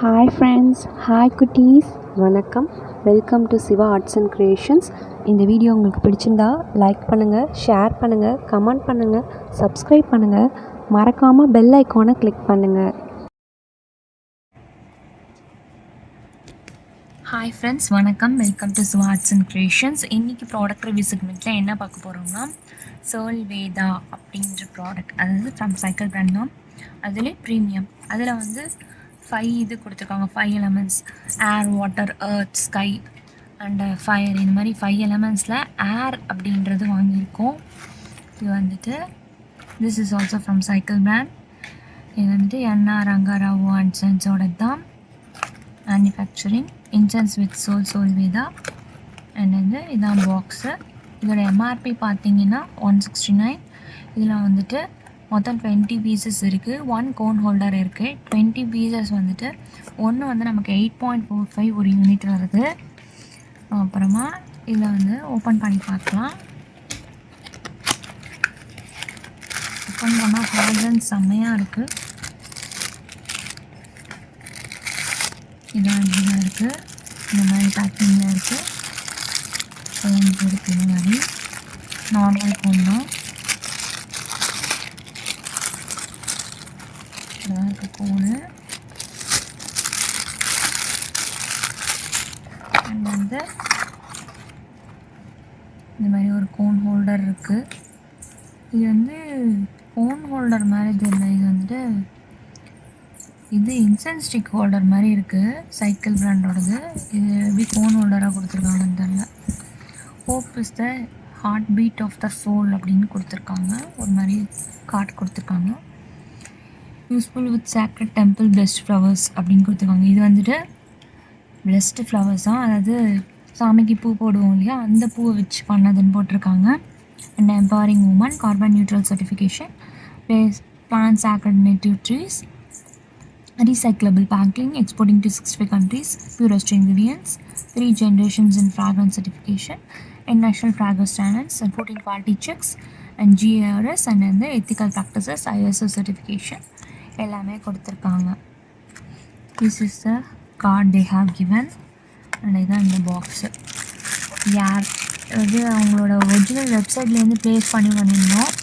Hi friends, hi குட்டீஸ், வணக்கம். Welcome to Siva arts and creations. இந்த வீடியோ உங்களுக்கு பிடிச்சிருந்தா லைக் பண்ணுங்கள், ஷேர் பண்ணுங்கள், கமெண்ட் பண்ணுங்கள், சப்ஸ்கிரைப் பண்ணுங்கள், மறக்காமல் பெல் ஐக்கானை கிளிக் பண்ணுங்கள். ஹாய் ஃப்ரெண்ட்ஸ், வணக்கம். Welcome to Siva arts and creations. இன்றைக்கி ப்ராடக்ட் ரிவ்யூ செக்மெண்ட்டில் என்ன பார்க்க போகிறோம்னா soulveda அப்படின்ற ப்ராடக்ட், அதாவது ஃப்ரம் சைக்கிள் பிராண்ட் தான். அதில் ப்ரீமியம், அதில் வந்து 5 இது கொடுத்துருக்காங்க. 5 elements: air, water, earth, sky and fire. இந்த மாதிரி 5 எலமெண்ட்ஸில் ஏர் அப்படின்றது வாங்கியிருக்கோம். இது வந்துட்டு this is also from cycle brand. இது வந்துட்டு என்ஆர் ரங்காராவோ அண்ட் சன்ஸோட தான் manufacturing. Incense with soulveda. And வந்து இதான் பாக்ஸு. இதோட எம்ஆர்பி பார்த்தீங்கன்னா 169. இதில் வந்துட்டு மொத்தம் 20 பீசஸ் இருக்குது. 1 கோன் ஹோல்டர் இருக்குது. 20 பீசஸ் வந்துட்டு ஒன்று வந்து நமக்கு 8.45 ஒரு யூனிட் வருது. அப்புறமா இதில் வந்து ஓப்பன் பண்ணி பார்க்கலாம். ஓப்பன் பண்ணால் ஹார்டன் செம்மையாக இருக்குது. இதான் இப்படிதான் இருக்குது. இந்த மாதிரி பேக்கிங்கில் இருக்குது. கோன்ஸ் இருக்குது. இந்த மாதிரி நார்மல் கோன் தான். இதான் இருக்குது கோனு. அண்ட் வந்து இந்த மாதிரி ஒரு கோன் ஹோல்டர் இருக்குது. இது வந்து கோன் ஹோல்டர் மாதிரி தெரியல. இது வந்துட்டு இது இன்சென்ஸ் ஸ்டிக் ஹோல்டர் மாதிரி இருக்குது, சைக்கிள் பிராண்டோடது. இது எப்படி கோன் ஹோல்டராக கொடுத்துருக்காங்கன்னு தெரியல. Hope is the heartbeat of the soul அப்படின்னு கொடுத்துருக்காங்க. ஒரு மாதிரி கார்ட் கொடுத்துருக்காங்க. Useful with sacred temple best flowers அப்படின்னு கொடுத்துருக்காங்க. இது வந்துட்டு பெஸ்ட் ஃப்ளவர்ஸ் தான், அதாவது சாமிக்கு பூ போடுவோம் இல்லையா, அந்த பூவை வச்சு பண்ணதுன்னு போட்டிருக்காங்க. And empowering women, carbon neutral certification, plant sacred native trees, recyclable packaging, exporting to 65 countries, purest ingredients, 3 generations in fragrance certification, and national fragrance standards, and 14 quality checks, and GARS, and then the ethical practices, ISO certification. எல்லாமே கொடுத்துருக்காங்க. This is the card they have given. and இதான் இந்த box. யார் இது அவங்களோட original வெப்சைட்லேருந்து place பண்ணி பண்ணியிருந்தோம்.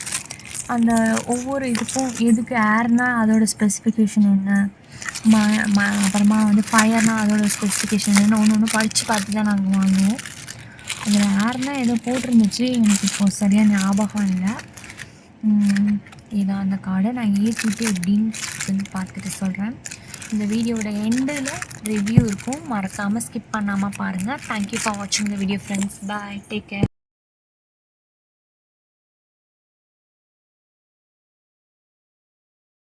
அந்த ஒவ்வொரு இதுக்கும் எதுக்கு ஏர்னால் அதோட ஸ்பெசிஃபிகேஷன் என்ன, அப்புறமா வந்து ஃபயர்னால் அதோட ஸ்பெசிஃபிகேஷன் என்ன, ஒன்று படித்து பார்த்து தான் நாங்கள் வாங்குவோம். அதில் ஏர்னால் ஏதோ போட்டிருந்துச்சு, எனக்கு இப்போ சரியாக ஞாபகம் இல்லை. இதான் அந்த கார்டை நான் ஏற்றிட்டு எப்படின்னு சொல்லி பார்த்துட்டு சொல்கிறேன். இந்த வீடியோட எண்டில் ரிவ்யூ இருக்கும், மறக்காமல் ஸ்கிப் பண்ணாமல் பாருங்கள். தேங்க்யூ ஃபார் வாட்சிங் the video friends. Bye, take care.